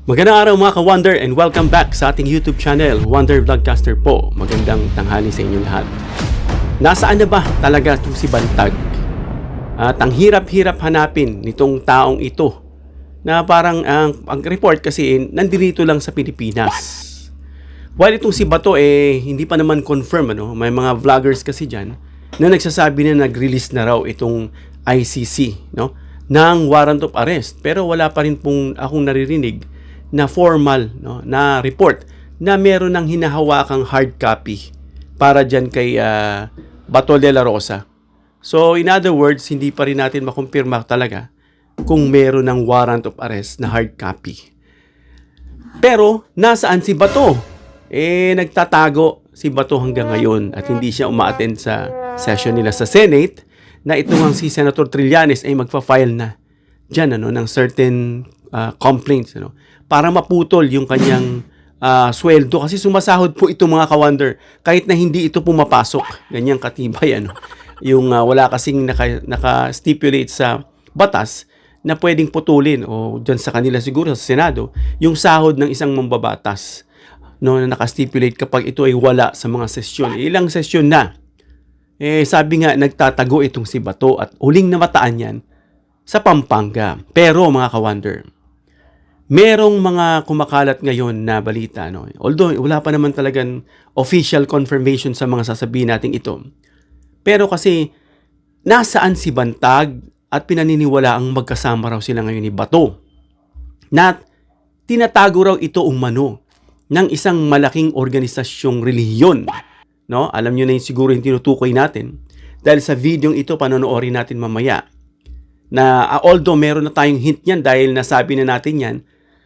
Magandang araw mga ka-Wonder and welcome back sa ating YouTube channel, Wonder Vlogcaster po. Magandang tanghali sa inyong lahat. Nasaan na ba talaga itong si Bantag? At ang hirap-hirap hanapin nitong taong ito na parang ang report kasi nandito lang sa Pilipinas. While itong si Bato hindi pa naman confirm, may mga vloggers kasi dyan na nagsasabi na nag-release na raw itong ICC ng warrant of arrest. Pero wala pa rin pong akong naririnig na formal na report na meron ng hinahawakang hard copy para dyan kay Bato de la Rosa. So in other words, hindi pa rin natin makumpirma talaga kung meron ng warrant of arrest na hard copy. Pero nasaan si Bato? Nagtatago si Bato hanggang ngayon at hindi siya uma-attend sa session nila sa Senate na itong si Senator Trillanes ay magpa-file na dyan ng certain complaints para maputol yung kanyang sweldo kasi sumasahod po ito mga ka-Wonder kahit na hindi ito pumapasok. Ganyang katibay yung wala kasing naka-stipulate sa batas na pwedeng putulin o dyan sa kanila siguro sa Senado yung sahod ng isang mambabatas na naka-stipulate kapag ito ay wala sa mga sesyon. Ilang sesyon na sabi nga nagtatago itong si Bato at huling namataan yan sa Pampanga. Pero mga ka-Wonder, merong mga kumakalat ngayon na balita, although wala pa naman talagang official confirmation sa mga sasabihin natin ito. Pero kasi nasaan si Bantag at pinaniniwala ang magkasama raw sila ngayon ni Bato na tinatago raw ito umano ng isang malaking organisasyong relihiyon. Alam nyo na yun siguro yung tinutukoy natin dahil sa video ito panonoorin natin mamaya na although meron na tayong hint yan dahil nasabi na natin yan,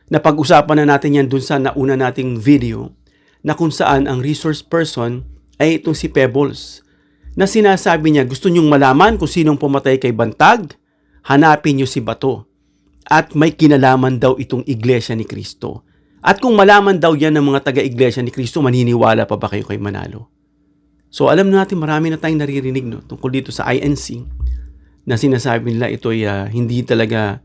napag-usapan na natin yan dun sa nauna nating video na kung saan ang resource person ay itong si Pebbles na sinasabi niya gusto nyong malaman kung sinong pumatay kay Bantag, hanapin nyo si Bato at may kinalaman daw itong Iglesia ni Cristo. At kung malaman daw yan ng mga taga-Iglesia ni Cristo, maniniwala pa ba kayo kay Manalo? So alam natin marami na tayong naririnig tungkol dito sa INC na sinasabi nila ito ay hindi talaga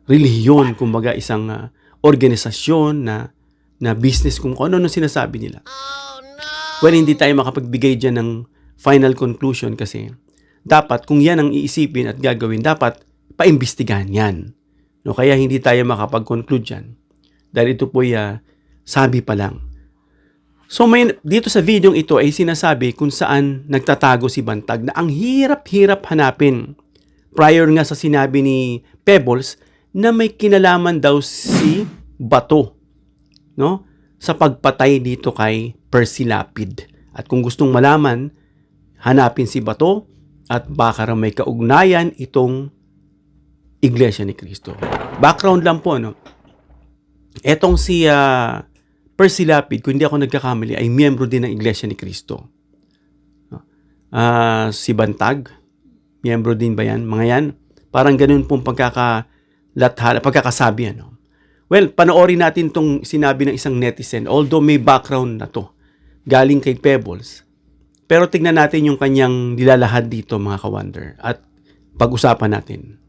relihiyon, kumbaga isang organisasyon na business kung ano sinasabi nila. Well, hindi tayo makapagbigay dyan ng final conclusion kasi dapat kung yan ang iisipin at gagawin, dapat paimbestigahan yan. Kaya hindi tayo makapag-conclude dyan. Dahil ito po sabi pa lang. So dito sa video ito ay sinasabi kung saan nagtatago si Bantag na ang hirap-hirap hanapin. Prior nga sa sinabi ni Pebbles na may kinalaman daw si Bato sa pagpatay dito kay Percy Lapid. At kung gustong malaman, hanapin si Bato at baka raw may kaugnayan itong Iglesia ni Cristo. Background lang po, etong si Percy Lapid, kung hindi ako nagkakamali, ay miyembro din ng Iglesia ni Cristo. Si Bantag, miyembro din ba yan? Mga yan, parang ganun pong pagkakasabi. Well, panoorin natin itong sinabi ng isang netizen, although may background na to, galing kay Pebbles. Pero tignan natin yung kanyang nilalahad dito mga ka-Wonder at pag-usapan natin.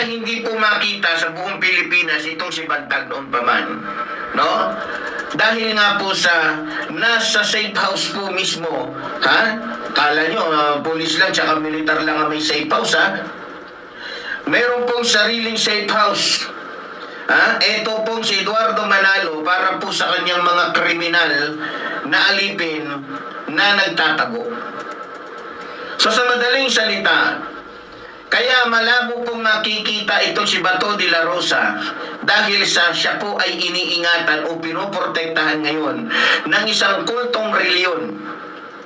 Hindi po makita sa buong Pilipinas itong si Bantag noon pa man. Dahil nga po nasa safe house po mismo, Kala nyo, police lang tsaka militar lang ang may safe house, Meron pong sariling safe house. Ito pong si Eduardo Manalo para po sa kanyang mga kriminal na alipin na nagtatago. So sa madaling salita, kaya malabo pong makikita itong si Bato de la Rosa dahil siya po ay iniingatan o pinoprotektahan ngayon ng isang kultong reliyon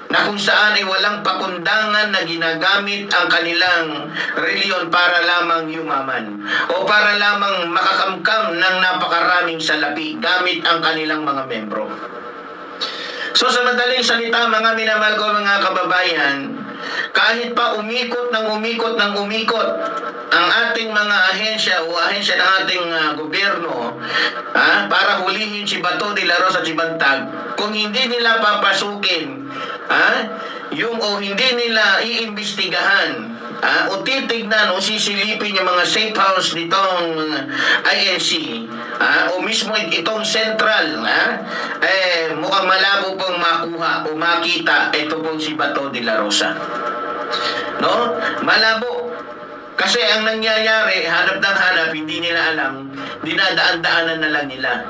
na kung saan ay walang pakundangan na ginagamit ang kanilang reliyon para lamang yumaman o para lamang makakamkam ng napakaraming salapi gamit ang kanilang mga membro. So sa madaling salita mga minamahal ko mga kababayan, kahit pa umikot ang ating mga ahensya o ahensya ng ating gobyerno para hulihin si Bato de la Rosa at si Bantag, kung hindi nila papasukin hindi nila iimbestigahan o titignan o sisilipin yung mga safe house nitong INC, o mismo itong central, mukhang malabo pong makuha o makita ito pong si Bato de la Rosa. No? Malabo. Kasi ang nangyayari, hanap ng hanap, hindi nila alam, dinadaan-daanan na lang nila.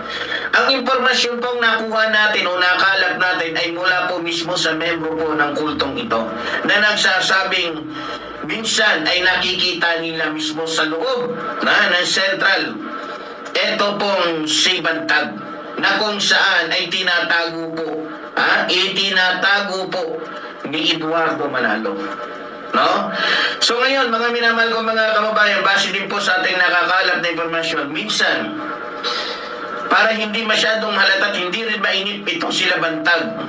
Ang impormasyon pong nakuha natin o nakalap natin ay mula po mismo sa membro po ng kultong ito na nagsasabing minsan ay nakikita nila mismo sa loob ng Central. Ito pong si Bantag na kung saan ay tinatago po, itinatago po ni Eduardo Manalo. No? So ngayon, mga minamahal ko mga kababayan, base din po sa ating nakakalap na impormasyon, minsan, para hindi masyadong halata at hindi rin mainip itong sila Bantag,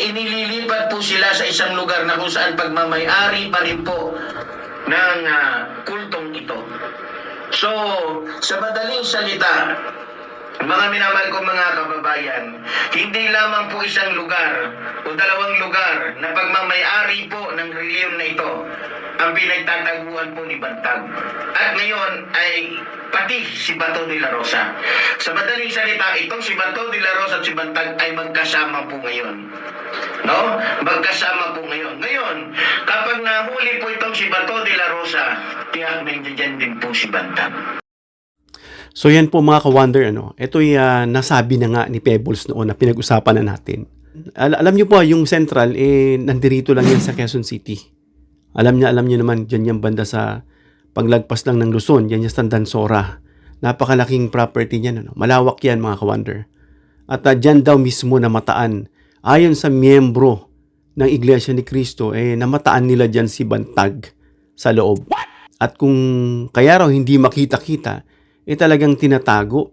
inililipat po sila sa isang lugar na kung saan pagmamayari pa rin po ng kultong ito. So, sa madaling salita, mga minamahal ko mga kababayan, hindi lamang po isang lugar o dalawang lugar na pagmamayari po ng reliyon na ito ang pinagtataguan po ni Bantag. At ngayon ay pati si Bato de la Rosa. Sa madaling salita, itong si Bato de la Rosa at si Bantag ay magkasama po ngayon. No? Magkasama po ngayon. Ngayon, kapag nahuli po itong si Bato de la Rosa, tiyak na dyan din po si Bantag. So yan po mga ka-wonder, ito'y nasabi na nga ni Pebbles noon na pinag-usapan na natin. Alam niyo po, yung Central, nandirito lang yan sa Quezon City. Alam niyo naman, dyan yung banda sa paglagpas lang ng Luzon, yan yung Tandansora. Napakalaking property niyan, malawak yan mga ka-wonder. At dyan daw mismo namataan, ayon sa miyembro ng Iglesia ni Cristo, namataan nila dyan si Bantag sa loob. At kung kaya raw hindi makita-kita, talagang tinatago.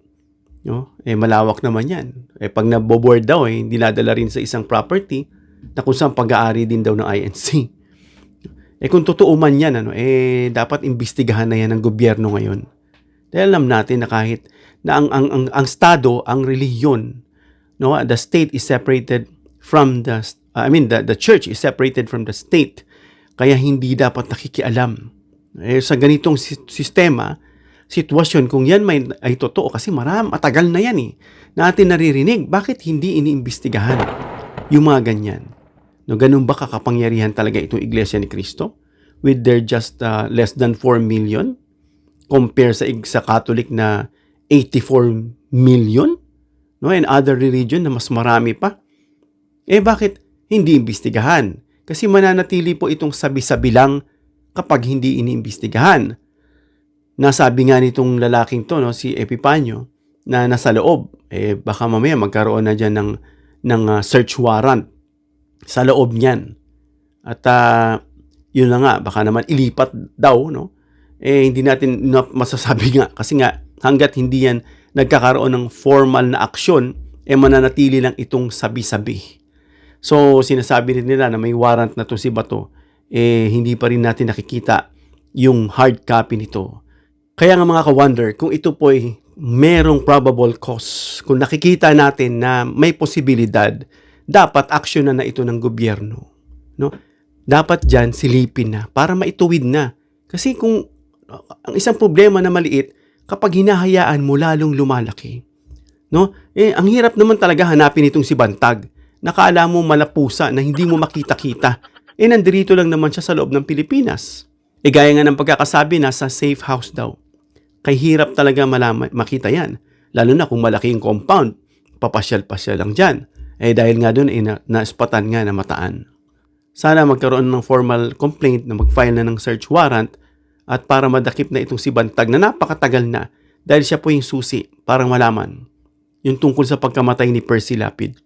No? Malawak naman yan. Pag naboboard daw, dinadala rin sa isang property na kung saan pag-aari din daw ng INC. Kung totoo man yan, dapat imbestigahan na yan ng gobyerno ngayon. Dahil alam natin na kahit na ang Estado, ang relihiyon, no, the state is separated from the church is separated from the state. Kaya hindi dapat nakikialam. Sa ganitong sistema, sitwasyon, kung yan ay totoo, kasi matagal na yan natin naririnig, bakit hindi iniimbestigahan yung mga ganyan? No, ganun ba kakapangyarihan talaga itong Iglesia ni Cristo with their just less than 4 million compare sa Catholic na 84 million, no, and other religion na mas marami pa? Bakit hindi imbestigahan? Kasi mananatili po itong sabi-sabi lang kapag hindi iniimbestigahan. Nasabi nga nitong lalaking to, si Epipanyo, na nasa loob, baka mamaya magkaroon na dyan ng search warrant sa loob niyan. At yun na nga, baka naman ilipat daw, no? Hindi natin masasabi nga, kasi nga hanggat hindi yan nagkakaroon ng formal na aksyon, mananatili lang itong sabi-sabi. So sinasabi rin nila na may warrant na to si Bato, hindi pa rin natin nakikita yung hard copy nito. Kaya nga mga ka-wonder, kung ito po ay merong probable cause, kung nakikita natin na may posibilidad, dapat aksyonan na ito ng gobyerno. No? Dapat dyan silipin na para maituwid na. Kasi kung ang isang problema na maliit, kapag hinahayaan mo lalong lumalaki. No? Ang hirap naman talaga hanapin itong si Bantag. Nakala mo malapusa na hindi mo makita-kita. Nandirito lang naman siya sa loob ng Pilipinas. Gaya nga ng pagkakasabi, nasa safe house daw. Kay hirap talaga makita yan. Lalo na kung malaki yung compound, papasyal-pasyal lang dyan. Dahil nga doon, naispatan nga na mataan. Sana magkaroon ng formal complaint na mag-file na ng search warrant at para madakip na itong si Bantag na napakatagal na dahil siya po yung susi para malaman yung tungkol sa pagkamatay ni Percy Lapid.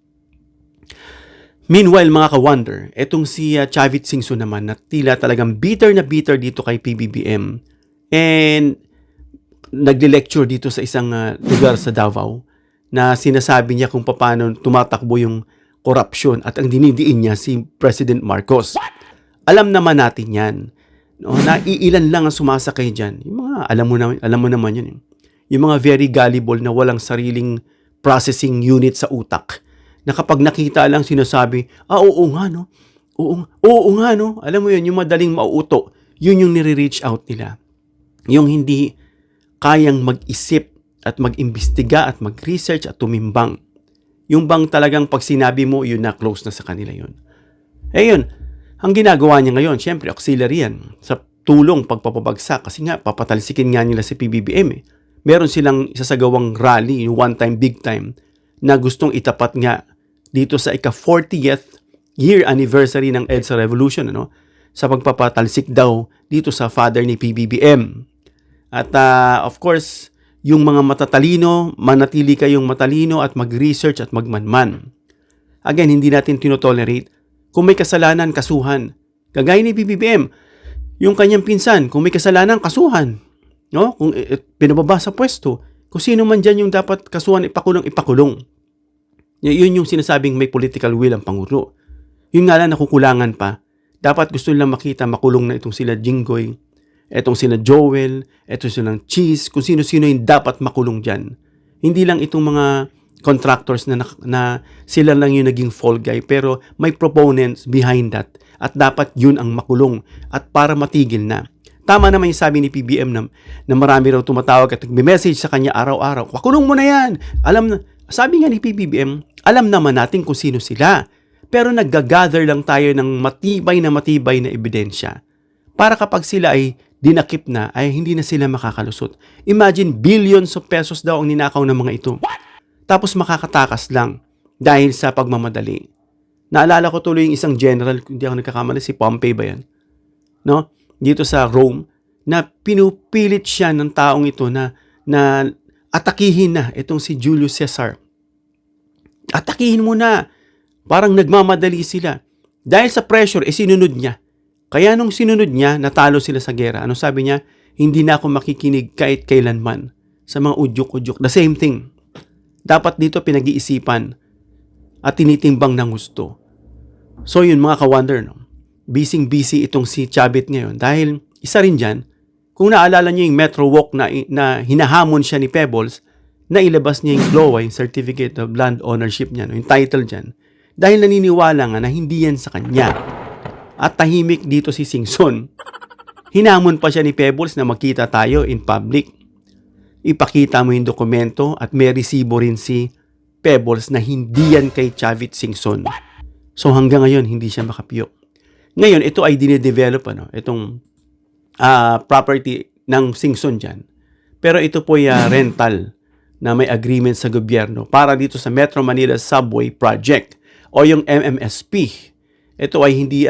Meanwhile, mga ka-wonder, itong si Chavit Singson naman na tila talagang bitter na bitter dito kay PBBM and nagli-lecture dito sa isang lugar sa Davao na sinasabi niya kung paano tumatakbo yung korupsyon at ang dinidiin niya si President Marcos. What? Alam naman natin yan. No, na iilan lang ang sumasakay dyan. Yung mga, alam mo naman yun. Yung mga very gullible na walang sariling processing unit sa utak. Na kapag nakita lang sinasabi, oo nga, no? Oo nga, no? Alam mo yun, yung madaling mauuto, yun yung nire-reach out nila. Yung hindi kayang mag-isip at mag-imbestiga at mag-research at tumimbang. Yung bang talagang pag sinabi mo, yun na, close na sa kanila yun. Yun, ang ginagawa niya ngayon, syempre, auxiliary yan. Sa tulong pagpapabagsak, kasi nga, papatalsikin nga nila si PBBM eh. Meron silang isasagawang rally, one time, big time, na gustong itapat nga dito sa ika-40th year anniversary ng EDSA Revolution, ano? Sa pagpapatalsik daw dito sa father ni PBBM. At of course, yung mga matatalino, manatili kayong matalino at mag-research at magmanman. Again, hindi natin tinotolerate. Kung may kasalanan, kasuhan. Kagaya ni PBBM, yung kanyang pinsan, kung may kasalanan, kasuhan. No? Kung pinababa sa pwesto, kung sino man dyan yung dapat kasuhan, ipakulong. Yun yung sinasabing may political will ang Pangulo. Yun nga lang, nakukulangan pa. Dapat gusto nilang makita, makulong na itong sila Jinggoy, itong sila Joel, itong silang Cheese, kung sino-sino yung dapat makulong dyan. Hindi lang itong mga contractors na sila lang yung naging fall guy, pero may proponents behind that. At dapat yun ang makulong at para matigil na. Tama naman yung sabi ni PBM na marami raw tumatawag at nagme-message sa kanya araw-araw, pakulong mo na yan! Sabi nga ni PBBM, alam naman natin kung sino sila. Pero nag-gather lang tayo ng matibay na ebidensya para kapag sila ay dinakip na, ay hindi na sila makakalusot. Imagine, billions of pesos daw ang ninakaw ng mga ito. Tapos makakatakas lang dahil sa pagmamadali. Naalala ko tuloy yung isang general, hindi ako nagkakamali, si Pompey ba yan? No? Dito sa Rome, na pinupilit siya ng taong ito na atakihin na itong si Julius Caesar. Atakihin mo na. Parang nagmamadali sila. Dahil sa pressure, sinunod niya. Kaya nung sinunod niya, natalo sila sa gera. Ano sabi niya? Hindi na ako makikinig kahit kailanman sa mga udyok-udyok. The same thing. Dapat dito pinag-iisipan at tinitimbang ng gusto. So yun mga ka-wonder, no? Busy itong si Chavit ngayon. Dahil isa rin dyan, kung naalala niyo yung Metro Walk na hinahamon siya ni Pebbles, na ilabas niya yung GLOA, yung Certificate of Land Ownership niya, no? Yung title dyan. Dahil naniniwala nga na hindi yan sa kanya. At tahimik dito si Singson. Hinamon pa siya ni Pebbles na magkita tayo in public. Ipakita mo yung dokumento at may resibo rin si Pebbles na hindi yan kay Chavit Singson. So hanggang ngayon, hindi siya makapiyok. Ngayon, ito ay dinedevelop, itong property ng Singson dyan. Pero ito po ay rental na may agreement sa gobyerno para dito sa Metro Manila Subway Project o yung MMSP. Ito ay hindi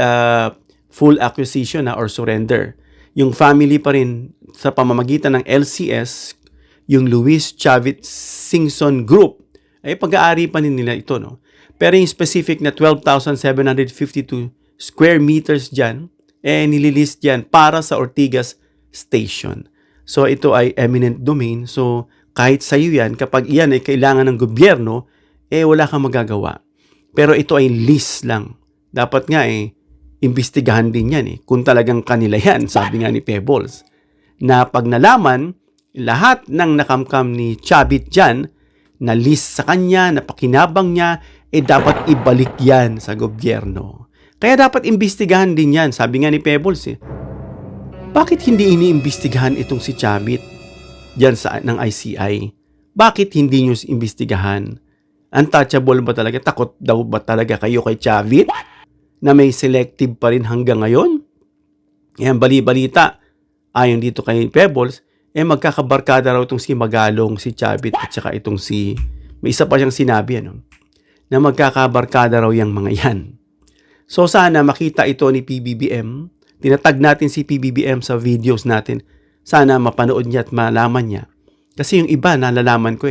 full acquisition or surrender. Yung family pa rin sa pamamagitan ng LCS, yung Luis Chavit Singson Group, ay pag-aari pa rin nila ito. No? Pero yung specific na 12,752 square meters dyan, nililist dyan para sa Ortigas Station. So ito ay eminent domain. So kahit sa iyo yan, kapag iyan ay kailangan ng gobyerno, wala kang magagawa. Pero ito ay list lang. Dapat nga imbestigahan din yan kung talagang kanila yan, sabi nga ni Pebbles. Na pag nalaman, lahat ng nakamkam ni Chavit dyan, na list sa kanya, na pakinabang niya, dapat ibalik yan sa gobyerno. Kaya dapat imbestigahan din yan, sabi nga ni Pebbles. Bakit hindi iniimbestigahan itong si Chavit dyan ng ICI? Bakit hindi nyo imbestigahan? Untouchable ba talaga? Takot daw ba talaga kayo kay Chavit? Na may selective pa rin hanggang ngayon? Bali-balita, ayon dito kay Pebbles, magkakabarkada raw itong si Magalong, si Chavit, at saka itong may isa pa siyang sinabi, na magkakabarkada raw yung mga yan. So sana makita ito ni PBBM. Tinatag natin si PBBM sa videos natin. Sana mapanood niya at malaman niya. Kasi yung iba, nalalaman ko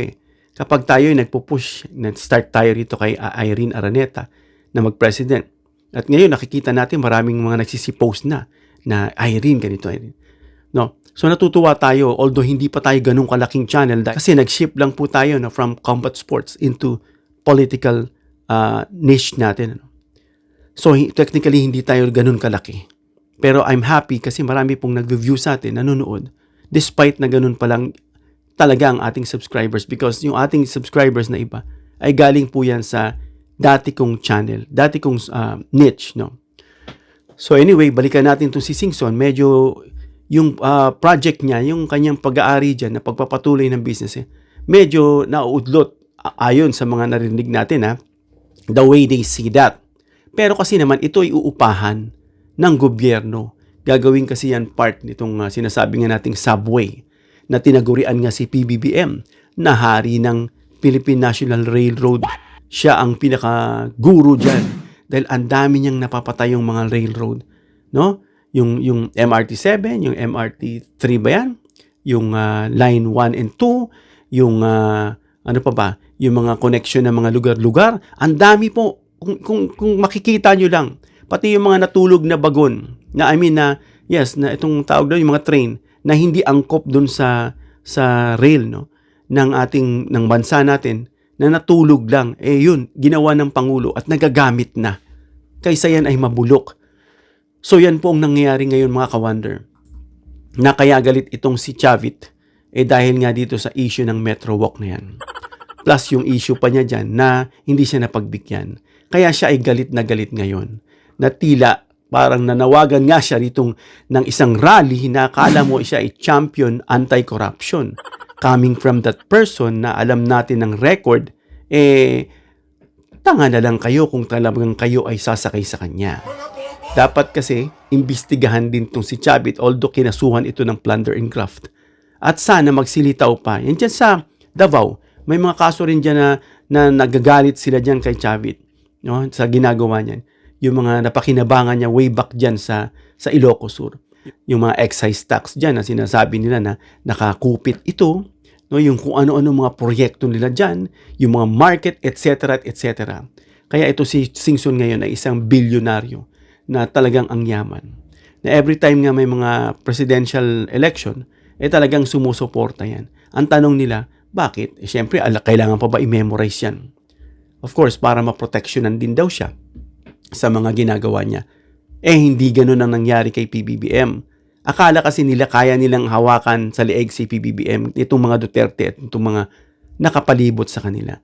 kapag tayo ay nagpupush, start tayo rito kay Irene Araneta na mag-president. At ngayon, nakikita natin maraming mga nagsisipost na Irene, ganito, Irene. No? So natutuwa tayo, although hindi pa tayo ganun kalaking channel, kasi nag-shift lang po tayo from combat sports into political niche natin. So technically, hindi tayo ganun kalaki. Pero I'm happy kasi marami pong nag-view sa atin, nanonood, despite na ganun pa lang talaga ang ating subscribers, because yung ating subscribers na iba ay galing po yan sa dati kong channel, dati kong niche, no? So anyway, balikan natin itong si Singson. Medyo yung project niya, yung kanyang pag-aari dyan na pagpapatuloy ng business, medyo nauudlot ayon sa mga narinig natin, the way they see that. Pero kasi naman ito ay uupahan ng gobyerno. Gagawin kasi yan part nitong sinasabi nga nating subway na tinagurian nga si PBBM na hari ng Philippine National Railroad. Siya ang pinaka-guru dyan dahil ang dami niyang napapatay yung mga railroad. No? Yung MRT-7, yung MRT-3 ba yan? Yung Line 1 and 2, yung ano pa ba? Yung mga connection ng mga lugar-lugar. Ang dami po. Kung makikita nyo lang, pati yung mga natulog na bagon, na yes, na itong tawag doon, yung mga train, na hindi angkop doon sa rail, no? ng bansa natin, na natulog lang, yun, ginawa ng Pangulo at nagagamit na. Kaysa yan ay mabulok. So yan po ang nangyayari ngayon mga ka-wonder. Na kaya galit itong si Chavit, dahil nga dito sa issue ng Metro Walk na yan. Plus yung issue pa niya dyan na hindi siya napagbigyan. Kaya siya ay galit na galit ngayon. Na tila parang nanawagan nga siya ritong ng isang rally na akala mo siya ay champion anti-corruption. Coming from that person na alam natin ng record, tanga na lang kayo kung talagang kayo ay sasakay sa kanya. Dapat kasi, imbestigahan din itong si Chavit, although kinasuhan ito ng plunder and graft. At sana magsilitaw pa. Yan dyan sa Davao, may mga kaso rin dyan na nagagalit sila dyan kay Chavit, no? Sa ginagawa niyan. Yung mga napakinabangan niya way back dyan sa Ilocos Sur. Yung mga excise tax dyan na sinasabi nila na nakakupit ito, no? Yung kung ano-ano mga proyekto nila dyan, yung mga market, etc. etc. Kaya ito si Singson ngayon ay isang bilyonaryo na talagang ang yaman. Na every time nga may mga presidential election, talagang sumusuporta yan. Ang tanong nila, bakit? Siyempre, kailangan pa ba i-memorize yan? Of course, para maproteksyonan din daw siya sa mga ginagawa niya. Hindi ganun ang nangyari kay PBBM. Akala kasi nila kaya nilang hawakan sa leeg si PBBM, itong mga Duterte at itong mga nakapalibot sa kanila.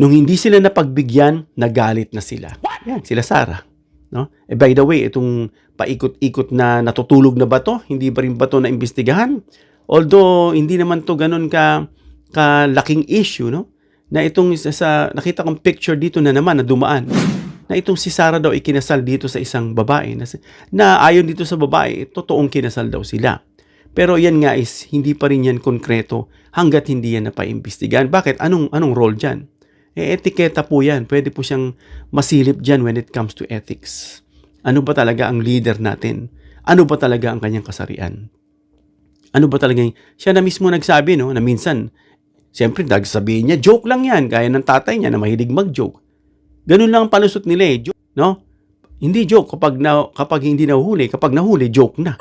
Nung hindi sila napagbigyan, nagalit na sila. Yan, sila Sara. No? By the way, itong paikot-ikot na natutulog na ba to? Hindi ba rin ba to na imbestigahan? Although, hindi naman to ganun kalaking issue, no? Na itong nakita kong picture dito na naman na dumaan, na itong si Sara daw ikinasal dito sa isang babae, na ayon dito sa babae, totoong kinasal daw sila. Pero yan nga is, hindi pa rin yan konkreto hanggat hindi yan napaimbestigahan. Bakit? Anong role dyan? Etiketa po yan. Pwede po siyang masilip dyan when it comes to ethics. Ano ba talaga ang leader natin? Ano ba talaga ang kanyang kasarian? Ano ba talaga siya na mismo nagsabi, no, na minsan, siyempre, sabihin niya, joke lang yan, gaya ng tatay niya na mahilig mag-joke. Ganun lang ang palusot nila, joke, no? Hindi joke kapag hindi nahuli, kapag nahuli, joke na.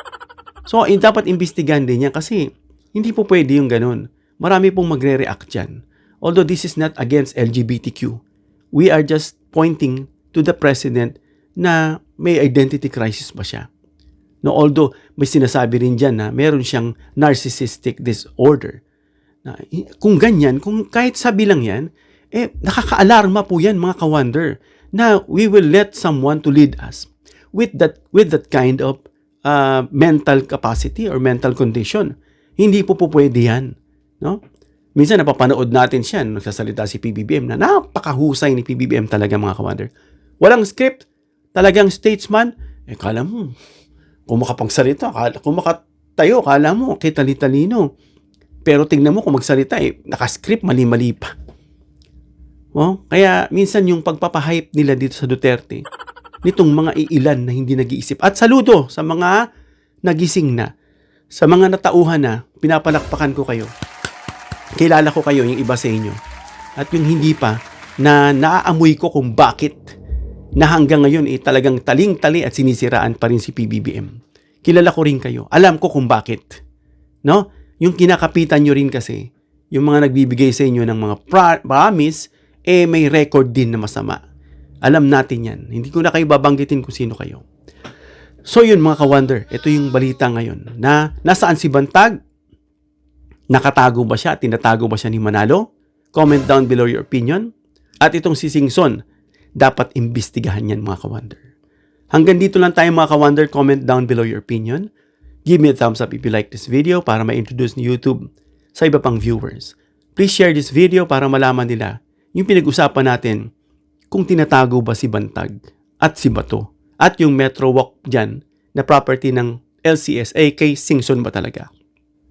So, dapat imbestigahan din yan kasi hindi po pwede yung ganun. Marami pong magre-react dyan. Although this is not against LGBTQ, we are just pointing to the president na may identity crisis ba siya. No, although may sinasabi rin dyan na meron siyang narcissistic disorder. Na, kung ganyan, kung kahit sabi lang yan, nakaka-alarma po yan mga ka-wonder na we will let someone to lead us with that kind of mental capacity or mental condition. Hindi po pwede yan. No? Minsan napapanood natin siya, nagsasalita si PBBM na napakahusay ni PBBM talaga mga ka-wonder. Walang script, talagang statesman. Kala mo, kung makapagsalita, kung makatayo, kala mo, kitali-talino. Pero tingnan mo kung magsalita, nakascript, mali-mali pa. Kaya minsan yung pagpapahype nila dito sa Duterte, nitong mga iilan na hindi nag-iisip. At saludo sa mga nagising na, sa mga natauhan na, pinapalakpakan ko kayo. Kilala ko kayo, yung iba sa inyo. At yung hindi pa, na naaamoy ko kung bakit na hanggang ngayon talagang taling-tali at sinisiraan pa rin si PBBM. Kilala ko rin kayo. Alam ko kung bakit. No? Yung kinakapitan nyo rin kasi, yung mga nagbibigay sa inyo ng mga promise, may record din na masama. Alam natin yan. Hindi ko na kayo babanggitin kung sino kayo. So yun mga ka-wonder, ito yung balita ngayon na nasaan si Bantag? Nakatago ba siya? Tinatago ba siya ni Manalo? Comment down below your opinion. At itong si Singson, dapat imbestigahan yan mga ka-wonder. Hanggang dito lang tayo mga ka-Wonder. Comment down below your opinion. Give me a thumbs up if you like this video para ma-introduce ni YouTube sa iba pang viewers. Please share this video para malaman nila yung pinag-usapan natin kung tinatago ba si Bantag at si Bato at yung Metro Walk dyan na property ng LCSA kay Singson ba talaga.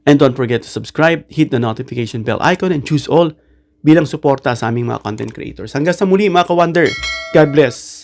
And don't forget to subscribe, hit the notification bell icon, and choose all bilang suporta sa aming mga content creators. Hanggang sa muli mga ka-Wonder. God bless!